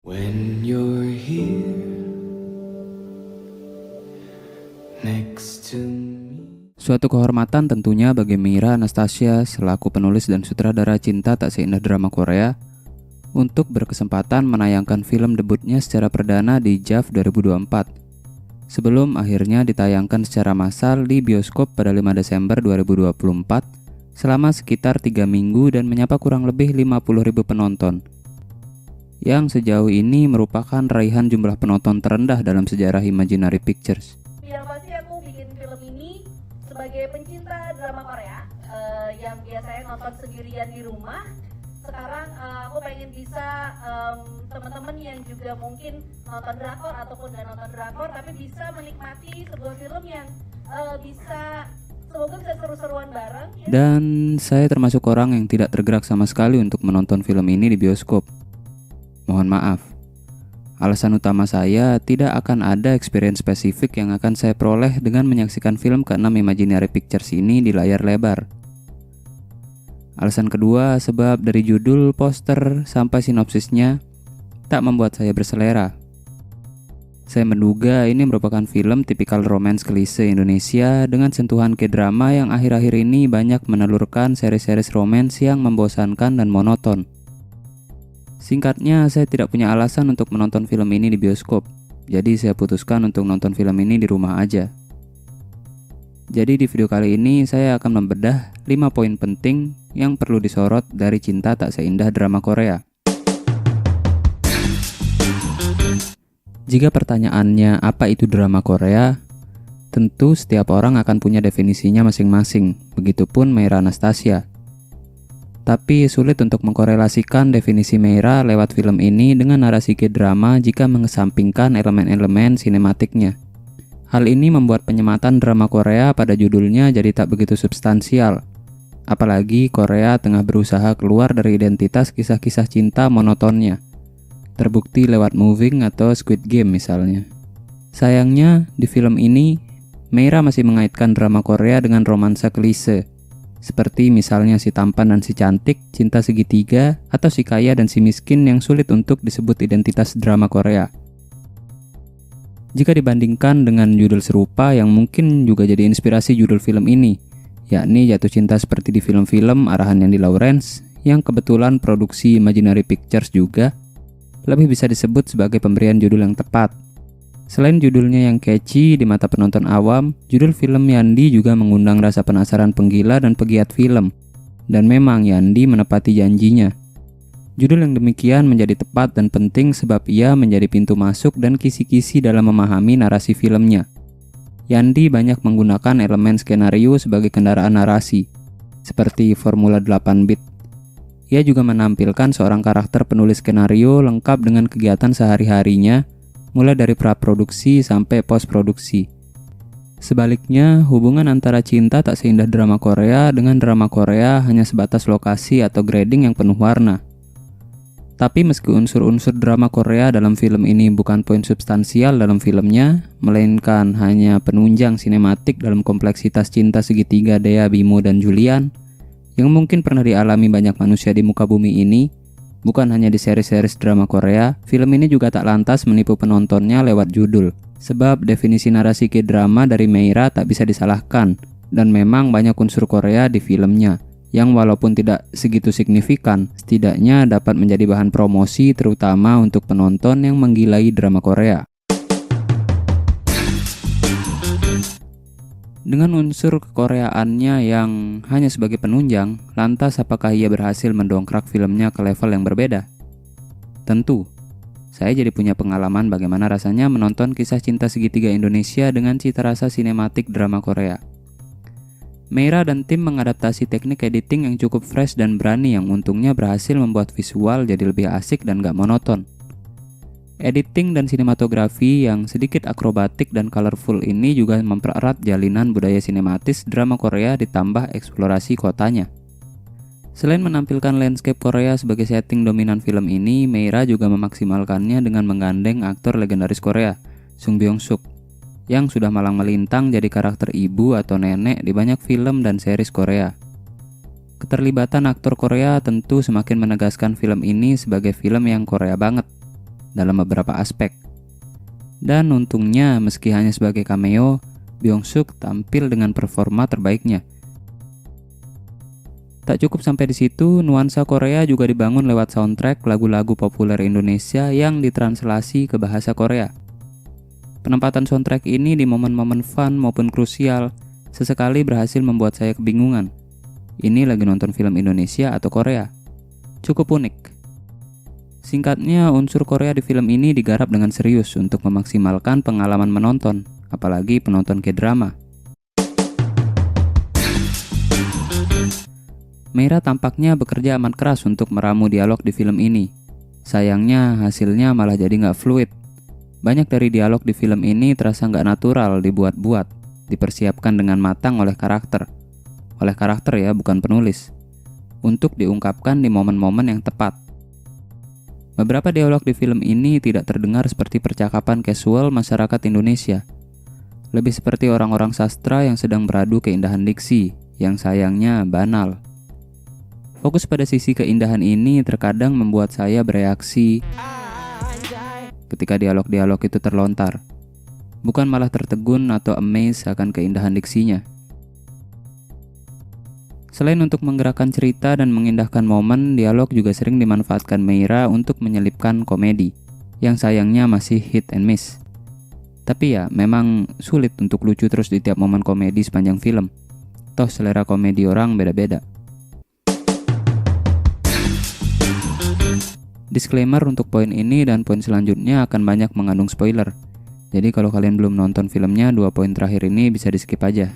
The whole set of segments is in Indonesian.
When you're here next to me. Suatu kehormatan tentunya bagi Meira Anastasia selaku penulis dan sutradara Cinta Tak Seindah Drama Korea untuk berkesempatan menayangkan film debutnya secara perdana di JAV 2024 sebelum akhirnya ditayangkan secara massal di bioskop pada 5 Desember 2024 selama sekitar 3 minggu dan menyapa kurang lebih 50.000 penonton yang sejauh ini merupakan raihan jumlah penonton terendah dalam sejarah Imaginary Pictures. Yang pasti aku bikin film ini sebagai pencinta drama Korea yang biasanya nonton sendirian di rumah. Sekarang aku pengen bisa teman-teman yang juga mungkin nonton drakor ataupun gak nonton drakor tapi bisa menikmati sebuah film yang semoga bisa seru-seruan bareng ya. Dan saya termasuk orang yang tidak tergerak sama sekali untuk menonton film ini di bioskop. Mohon maaf, alasan utama saya tidak akan ada experience spesifik yang akan saya peroleh dengan menyaksikan film ke-6 Imaginary Pictures ini di layar lebar. Alasan kedua, sebab dari judul, poster, sampai sinopsisnya tak membuat saya berselera. Saya menduga ini merupakan film tipikal romance klise Indonesia dengan sentuhan K-drama yang akhir-akhir ini banyak menelurkan seri-seri romance yang membosankan dan monoton. Singkatnya, saya tidak punya alasan untuk menonton film ini di bioskop. Jadi saya putuskan untuk nonton film ini di rumah aja. Jadi di video kali ini saya akan membedah 5 poin penting yang perlu disorot dari Cinta Tak Seindah Drama Korea. Jika pertanyaannya apa itu drama Korea, tentu setiap orang akan punya definisinya masing-masing. Begitupun Meira Anastasia. Tapi sulit untuk mengkorelasikan definisi Meira lewat film ini dengan narasi K-drama jika mengesampingkan elemen-elemen sinematiknya. Hal ini membuat penyematan drama Korea pada judulnya jadi tak begitu substansial. Apalagi Korea tengah berusaha keluar dari identitas kisah-kisah cinta monotonnya. Terbukti lewat Moving atau Squid Game misalnya. Sayangnya, di film ini, Meira masih mengaitkan drama Korea dengan romansa klise. Seperti misalnya si tampan dan si cantik, cinta segitiga, atau si kaya dan si miskin yang sulit untuk disebut identitas drama Korea. Jika dibandingkan dengan judul serupa yang mungkin juga jadi inspirasi judul film ini, yakni Jatuh Cinta Seperti di Film-film arahan Yandy Lawrence, yang kebetulan produksi Imaginary Pictures juga, lebih bisa disebut sebagai pemberian judul yang tepat. Selain judulnya yang catchy di mata penonton awam, judul film Yandy juga mengundang rasa penasaran penggila dan pegiat film. Dan memang Yandy menepati janjinya. Judul yang demikian menjadi tepat dan penting sebab ia menjadi pintu masuk dan kisi-kisi dalam memahami narasi filmnya. Yandy banyak menggunakan elemen skenario sebagai kendaraan narasi, seperti formula 8-bit. Ia juga menampilkan seorang karakter penulis skenario lengkap dengan kegiatan sehari-harinya, mulai dari praproduksi sampai postproduksi. Sebaliknya, hubungan antara Cinta Tak Seindah Drama Korea dengan drama Korea hanya sebatas lokasi atau grading yang penuh warna. Tapi meski unsur-unsur drama Korea dalam film ini bukan poin substansial dalam filmnya, melainkan hanya penunjang sinematik dalam kompleksitas cinta segitiga Dea, Bimo, dan Julian, yang mungkin pernah dialami banyak manusia di muka bumi ini. Bukan hanya di seri-seri drama Korea, film ini juga tak lantas menipu penontonnya lewat judul. Sebab definisi narasi K-drama dari Meira tak bisa disalahkan, dan memang banyak unsur Korea di filmnya, yang walaupun tidak segitu signifikan, setidaknya dapat menjadi bahan promosi terutama untuk penonton yang menggilai drama Korea. Dengan unsur kekoreaannya yang hanya sebagai penunjang, lantas apakah ia berhasil mendongkrak filmnya ke level yang berbeda? Tentu, saya jadi punya pengalaman bagaimana rasanya menonton kisah cinta segitiga Indonesia dengan cita rasa sinematik drama Korea. Meira dan tim mengadaptasi teknik editing yang cukup fresh dan berani yang untungnya berhasil membuat visual jadi lebih asik dan gak monoton. Editing dan sinematografi yang sedikit akrobatik dan colorful ini juga mempererat jalinan budaya sinematis drama Korea ditambah eksplorasi kotanya. Selain menampilkan landscape Korea sebagai setting dominan film ini, Meira juga memaksimalkannya dengan menggandeng aktor legendaris Korea, Sung Byung-suk, yang sudah malang melintang jadi karakter ibu atau nenek di banyak film dan series Korea. Keterlibatan aktor Korea tentu semakin menegaskan film ini sebagai film yang Korea banget. dalam beberapa aspek. Dan untungnya meski hanya sebagai cameo, Byung-suk tampil dengan performa terbaiknya. Tak cukup sampai di situ, nuansa Korea juga dibangun lewat soundtrack lagu-lagu populer Indonesia yang ditranslasi ke bahasa Korea. Penempatan soundtrack ini di momen-momen fun maupun krusial sesekali berhasil membuat saya kebingungan. Ini lagi nonton film Indonesia atau Korea? Cukup unik. Singkatnya, unsur Korea di film ini digarap dengan serius untuk memaksimalkan pengalaman menonton, apalagi penonton K-drama. Meira tampaknya bekerja amat keras untuk meramu dialog di film ini. Sayangnya, hasilnya malah jadi nggak fluid. Banyak dari dialog di film ini terasa nggak natural, dibuat-buat, dipersiapkan dengan matang oleh karakter. Oleh karakter ya, bukan penulis. Untuk diungkapkan di momen-momen yang tepat. Beberapa dialog di film ini tidak terdengar seperti percakapan casual masyarakat Indonesia. Lebih seperti orang-orang sastra yang sedang beradu keindahan diksi, yang sayangnya banal. Fokus pada sisi keindahan ini terkadang membuat saya bereaksi ketika dialog-dialog itu terlontar. Bukan malah tertegun atau amazed akan keindahan diksinya. Selain untuk menggerakkan cerita dan mengindahkan momen, dialog juga sering dimanfaatkan Meira untuk menyelipkan komedi, yang sayangnya masih hit and miss. Tapi ya, memang sulit untuk lucu terus di tiap momen komedi sepanjang film. Toh selera komedi orang beda-beda. Disclaimer untuk poin ini dan poin selanjutnya akan banyak mengandung spoiler. Jadi kalau kalian belum nonton filmnya, 2 poin terakhir ini bisa di skip aja.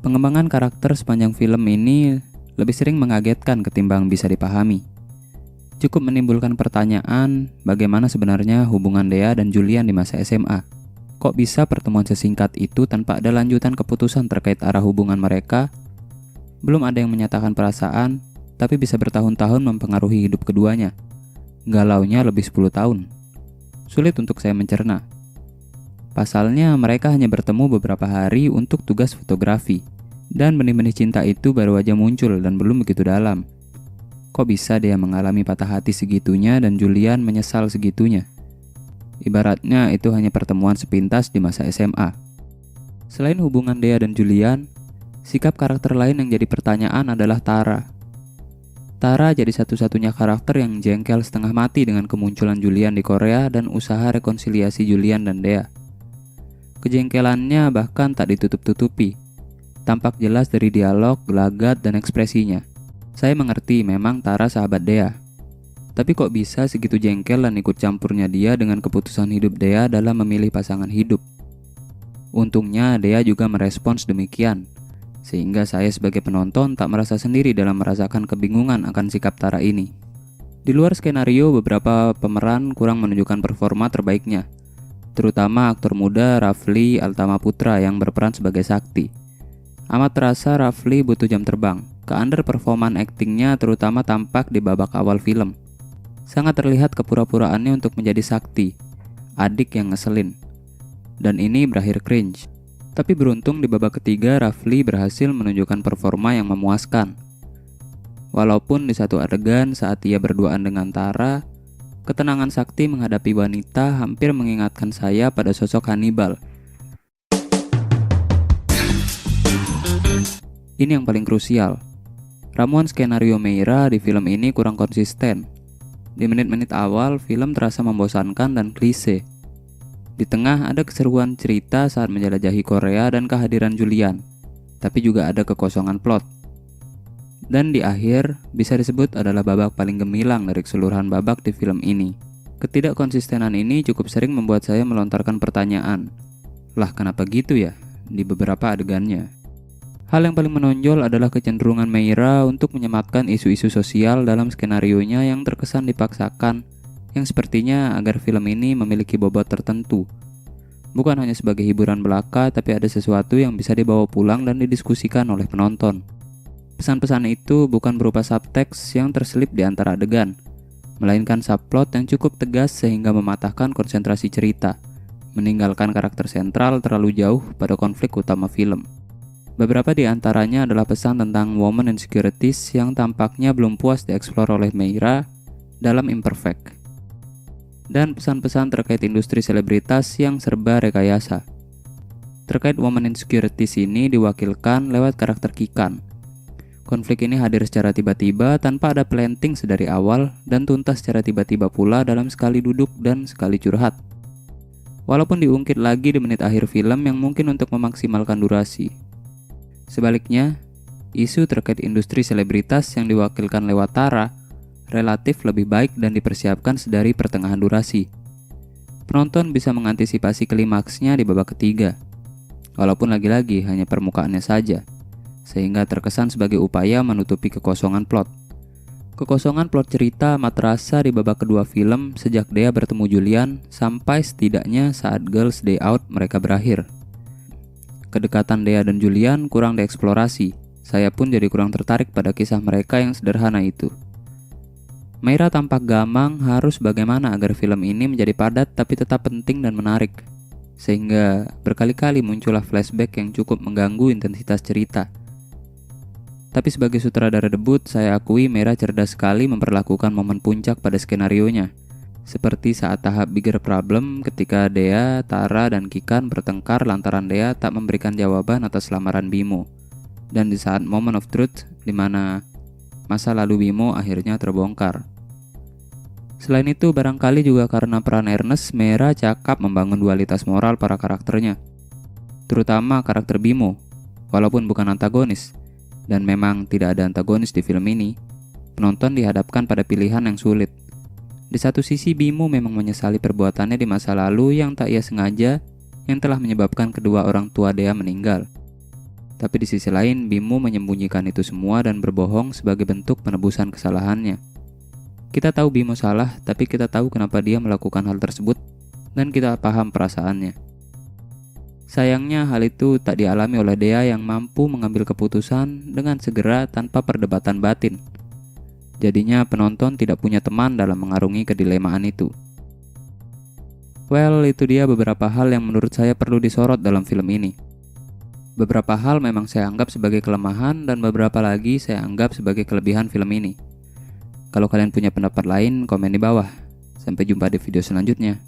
Pengembangan karakter sepanjang film ini lebih sering mengagetkan ketimbang bisa dipahami. Cukup menimbulkan pertanyaan, bagaimana sebenarnya hubungan Dea dan Julian di masa SMA? Kok bisa pertemuan sesingkat itu tanpa ada lanjutan keputusan terkait arah hubungan mereka? Belum ada yang menyatakan perasaan, tapi bisa bertahun-tahun mempengaruhi hidup keduanya. Galaunya lebih 10 tahun. Sulit untuk saya mencerna. Pasalnya, mereka hanya bertemu beberapa hari untuk tugas fotografi, dan benih-benih cinta itu baru aja muncul dan belum begitu dalam. Kok bisa dia mengalami patah hati segitunya dan Julian menyesal segitunya? Ibaratnya itu hanya pertemuan sepintas di masa SMA. Selain hubungan Dea dan Julian, sikap karakter lain yang jadi pertanyaan adalah Tara. Tara jadi satu-satunya karakter yang jengkel setengah mati dengan kemunculan Julian di Korea dan usaha rekonsiliasi Julian dan Dea. Kejengkelannya bahkan tak ditutup-tutupi. Tampak jelas dari dialog, gelagat, dan ekspresinya. Saya mengerti memang Tara sahabat Dea. Tapi kok bisa segitu jengkel dan ikut campurnya dia dengan keputusan hidup Dea dalam memilih pasangan hidup? Untungnya Dea juga merespons demikian. Sehingga saya sebagai penonton tak merasa sendiri dalam merasakan kebingungan akan sikap Tara ini. Di luar skenario, beberapa pemeran kurang menunjukkan performa terbaiknya. Terutama aktor muda Rafli Altamaputra yang berperan sebagai Sakti. Amat terasa Rafli butuh jam terbang. Ke-underperforman aktingnya terutama tampak di babak awal film. Sangat terlihat kepura-puraannya untuk menjadi Sakti, adik yang ngeselin. Dan ini berakhir cringe. Tapi beruntung di babak ketiga Rafli berhasil menunjukkan performa yang memuaskan. Walaupun di satu adegan saat ia berduaan dengan Tara, ketenangan Sakti menghadapi wanita hampir mengingatkan saya pada sosok Hannibal. Ini yang paling krusial. Ramuan skenario Meira di film ini kurang konsisten. Di menit-menit awal, film terasa membosankan dan klise. Di tengah ada keseruan cerita saat menjelajahi Korea dan kehadiran Julian, tapi juga ada kekosongan plot. Dan di akhir, bisa disebut adalah babak paling gemilang dari keseluruhan babak di film ini. Ketidakkonsistenan ini cukup sering membuat saya melontarkan pertanyaan. Lah kenapa gitu ya? Di beberapa adegannya. Hal yang paling menonjol adalah kecenderungan Meira untuk menyematkan isu-isu sosial dalam skenarionya yang terkesan dipaksakan, yang sepertinya agar film ini memiliki bobot tertentu. Bukan hanya sebagai hiburan belaka, tapi ada sesuatu yang bisa dibawa pulang dan didiskusikan oleh penonton. Pesan-pesan itu bukan berupa subteks yang terselip di antara adegan, melainkan subplot yang cukup tegas sehingga mematahkan konsentrasi cerita, meninggalkan karakter sentral terlalu jauh pada konflik utama film. Beberapa di antaranya adalah pesan tentang woman insecurities yang tampaknya belum puas dieksplor oleh Meira dalam Imperfect. dan pesan-pesan terkait industri selebritas yang serba rekayasa. Terkait woman insecurities ini diwakilkan lewat karakter Kikan. Konflik ini hadir secara tiba-tiba tanpa ada planting sedari awal dan tuntas secara tiba-tiba pula dalam sekali duduk dan sekali curhat. Walaupun diungkit lagi di menit akhir film yang mungkin untuk memaksimalkan durasi. Sebaliknya, isu terkait industri selebritas yang diwakilkan lewat Tara relatif lebih baik dan dipersiapkan sedari pertengahan durasi. Penonton bisa mengantisipasi klimaksnya di babak ketiga, walaupun lagi-lagi hanya permukaannya saja, sehingga terkesan sebagai upaya menutupi kekosongan plot. Kekosongan plot cerita amat terasa di babak kedua film sejak Dea bertemu Julian sampai setidaknya saat Girls Day Out mereka berakhir. Kedekatan Dea dan Julian kurang dieksplorasi, saya pun jadi kurang tertarik pada kisah mereka yang sederhana itu. Meira tampak gamang harus bagaimana agar film ini menjadi padat tapi tetap penting dan menarik, sehingga berkali-kali muncullah flashback yang cukup mengganggu intensitas cerita. Tapi sebagai sutradara debut, saya akui Meira cerdas sekali memperlakukan momen puncak pada skenarionya. Seperti saat tahap bigger problem ketika Dea, Tara, dan Kikan bertengkar lantaran Dea tak memberikan jawaban atas lamaran Bimo. Dan di saat moment of truth, di mana masa lalu Bimo akhirnya terbongkar. Selain itu, barangkali juga karena peran Ernest, Meira cakap membangun dualitas moral para karakternya. Terutama karakter Bimo, walaupun bukan antagonis. Dan memang tidak ada antagonis di film ini, penonton dihadapkan pada pilihan yang sulit. Di satu sisi Bimo memang menyesali perbuatannya di masa lalu yang tak ia sengaja, yang telah menyebabkan kedua orang tua Dea meninggal. Tapi di sisi lain, Bimo menyembunyikan itu semua dan berbohong sebagai bentuk penebusan kesalahannya. Kita tahu Bimo salah, tapi kita tahu kenapa dia melakukan hal tersebut, dan kita paham perasaannya. Sayangnya hal itu tak dialami oleh Dea yang mampu mengambil keputusan dengan segera tanpa perdebatan batin. Jadinya penonton tidak punya teman dalam mengarungi kedilemaan itu. Well, itu dia beberapa hal yang menurut saya perlu disorot dalam film ini. Beberapa hal memang saya anggap sebagai kelemahan dan beberapa lagi saya anggap sebagai kelebihan film ini. Kalau kalian punya pendapat lain, komen di bawah. Sampai jumpa di video selanjutnya.